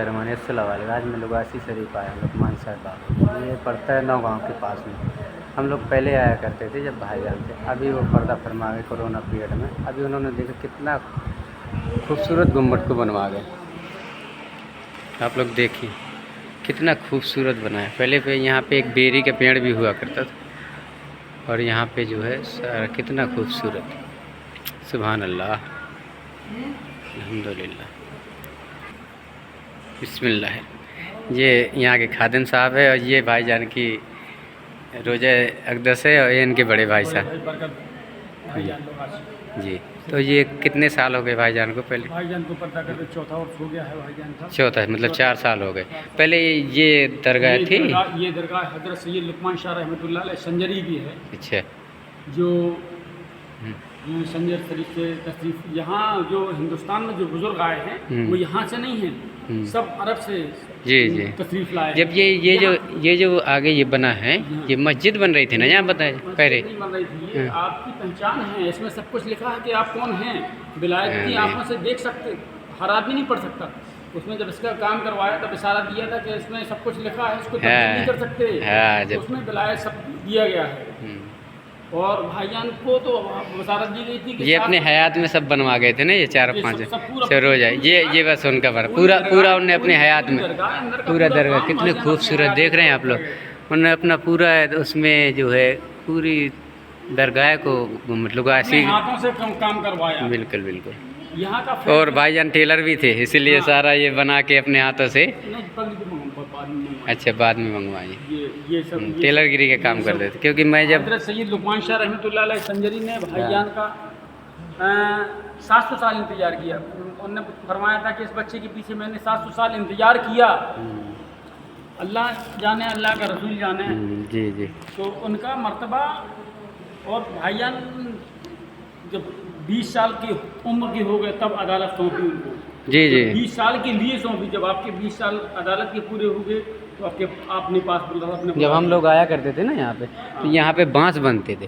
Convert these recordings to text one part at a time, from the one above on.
आज में लुगासी शरीफ आया लुकमान साहब बाबू, ये पड़ता है नौगांव के पास में। हम लोग पहले आया करते थे जब भाईजान थे, अभी वो पर्दा फरमा गए कोरोना पीरियड में। अभी उन्होंने देखा कितना खूबसूरत गुम्बद को बनवा गए। आप लोग देखिए कितना खूबसूरत बना है। पहले पे यहाँ पे एक बेरी का पेड़ भी हुआ करता था और यहाँ पे जो है सारा कितना खूबसूरत। सुभान अल्लाह, अल्हम्दुलिल्लाह, बिस्मिल्लाह। ये यहाँ के खादिम साहब है और ये भाईजान की रोज़ा अक़दस है और ये इनके बड़े भाई साहब जी। तो ये कितने साल हो गए भाईजान को? पहले भाईजान को पर्दा करके चौथा वर्ष हो गया है भाईजान का। चौथा मतलब 4 साल हो गए। पहले ये दरगाह थी, ये दरगाह हज़रत सैयद लुकमान शाह रहमतुल्लाह अलैह संजरी की है। अच्छा, जो संजर शरीफ से तशरीफ यहाँ जो हिंदुस्तान में जो बुजुर्ग आए हैं वो यहाँ से नहीं हैं, सब अरब से जी तशरीफ लाए। जब ये जो आगे ये बना है, ये मस्जिद बन रही थी ना यहाँ, बताए कह रहे बन रही थी। ये आपकी पहचान है, इसमें सब कुछ लिखा है कि आप कौन हैं। विलायत की आंखों से देख सकते, हर आदमी नहीं पढ़ सकता। उसमें जब इसका काम करवाया तब इशारा दिया था कि इसमें सब कुछ लिखा है, इसको तब्दील नहीं कर सकते। उसमें विलायत सब दिया गया है। और भाईजान को तो बसारत दी गई थी कि ये अपने हयात में सब बनवा गए थे ना, ये 4-5 से रोज़ आए। ये बस उनका बना पूरा उनने अपने हयात में पूरा दरगाह कितने खूबसूरत देख रहे हैं आप लोग। उन्होंने अपना पूरा उसमें जो है पूरी दरगाह को लुगासी हाथों से काम करवाया। बिल्कुल बिल्कुल। यहाँ का और भाईजान टेलर भी थे, इसीलिए सारा ये बना के अपने हाथों से। अच्छा, बाद में मंगवाई। ये सब टेलरगिरी के काम करते थे, क्योंकि मैं जब हज़रत सैयद लुकमान शाह रहमतुल्लाह अलैह संजरी ने भाईजान का 700 साल इंतज़ार किया। उन्होंने फरमाया था कि इस बच्चे के पीछे मैंने 700 साल इंतज़ार किया। अल्लाह जाने, अल्लाह का रसूल जाने। जी। तो उनका मर्तबा, और भाईजान जब 20 साल की उम्र के हो गए तब अदालत सौंपी उनको। जी 20 साल के लिए सौंपी। जब आपके 20 साल अदालत के पूरे हो गए तो आपने पास अपने जब हम लोग आया करते थे ना यहाँ पे, तो यहाँ पे बांस बनते थे।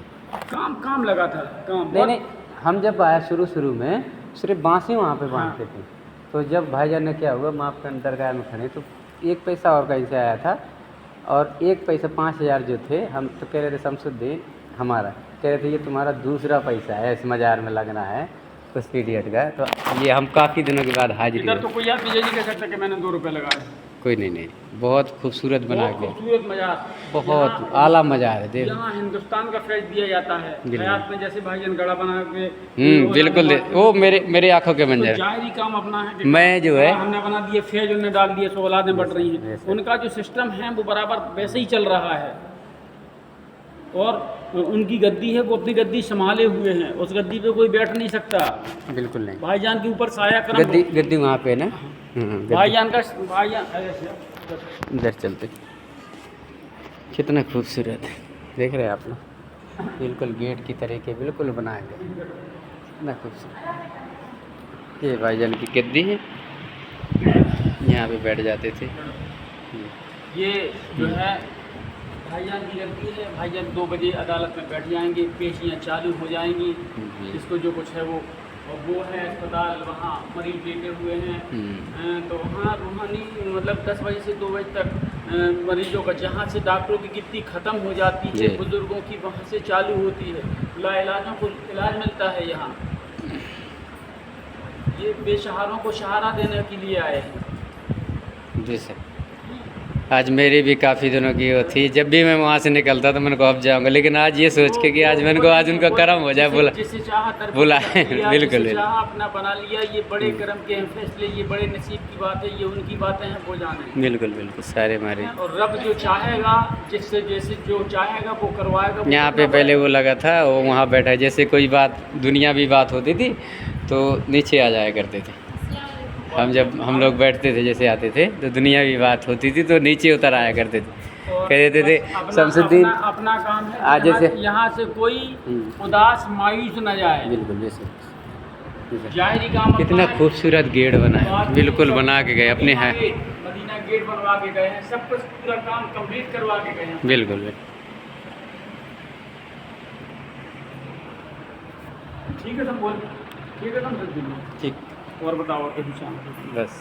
काम लगा था काम। नहीं, हम जब आया शुरू में सिर्फ बांस ही वहाँ पे बांधते थे। तो जब भाईजान ने क्या हुआ, माँ के दरगाह में खड़े तो 1 पैसा और कहीं से आया था, और 1 पैसा 5000 जो थे, हम तो कह रहे थे शमसुद्दीन हमारा, कह रहे थे ये तुम्हारा दूसरा पैसा है, इस मज़ार में लगना है उस पीरियड का। तो ये हम काफ़ी दिनों के बाद हाजिर तो कोई आप ये नहीं कह सकता कि मैंने 2 रुपये लगाए। कोई नहीं, बहुत खूबसूरत बना के, खूबसूरत मज़ार, बहुत आला मज़ार है। देख, यहाँ हिंदुस्तान का फैज दिया जाता है। हयात में जैसे भाईजान गड़ा बना के बिल्कुल, वो मेरे आंखों के मंजर। जाहिरी काम अपना है। मैं जो है हमने बना दिए, फैज उन्होंने डाल दिए, सो औलादें बढ़ रही हैं। उनका जो सिस्टम है वो बराबर वैसे ही चल रहा है। और उनकी गद्दी है, वो अपनी गद्दी संभाले हुए हैं, उस गद्दी पे कोई बैठ नहीं सकता। बिल्कुल नहीं। भाईजान के ऊपर साया करम। गद्दी वहाँ पे ना, भाईजान इधर चलते। कितना खूबसूरत है, देख रहे हैं आप लोग, बिल्कुल गेट की तरीके बिल्कुल बनाए गए, कितना खूबसूरत। ये भाईजान की गद्दी है, यहाँ पे बैठ जाते थे। ये जो है भाईजान की गद्दी है। भाईजान 2 बजे अदालत में बैठ जाएंगे, पेशियाँ चालू हो जाएंगी। इसको जो कुछ है वो है अस्पताल, वहाँ मरीज लेटे हुए हैं। तो वहाँ रूहानी मतलब 10 बजे से 2 बजे तक मरीजों का, जहाँ से डॉक्टरों की गिनती ख़त्म हो जाती है, बुज़ुर्गों की वहाँ से चालू होती है। लाइलाजों को इलाज मिलता है यहाँ। ये बेसहारों को सहारा देने के लिए आए हैं। जी सर, आज मेरी भी काफ़ी दिनों की वो थी, जब भी मैं वहाँ से निकलता तो मैंने को अब जाऊँगा, लेकिन आज ये सोच के कि आज मैंने को आज उनका करम हो जाए, बुलाए बिल्कुल अपना बना लिया। ये बड़े करम के हैं फैसले, ये बड़े नसीब की बात है, ये उनकी बातें हैं, वो जाने। बिल्कुल सारे हमारे। और रब जो चाहेगा, जिससे जैसे जो चाहेगा वो करवाएगा। यहाँ पे पहले वो लगा था, वो वहाँ बैठा, जैसे कोई बात दुनियावी बात होती थी तो नीचे आ जाया करते थे। जब हम लोग बैठते थे, जैसे आते थे तो दुनियावी बात होती थी तो नीचे उतर आया करते थे, कह देते थे शमसुद्दीन अपना काम है। आज जैसे यहाँ से कोई उदास मायूस न जाए। बिल्कुल जैसे जाहिरी काम। कितना खूबसूरत गेट बना है, बिल्कुल बना के गए अपने हैं। मदीना गेट बनवा के गए हैं, सब कुछ पूरा काम कंप्लीट करवा के गए हैं। बिल्कुल ठीक है, सब बोल, ठीक है, सब ठीक। और बताओ, बस।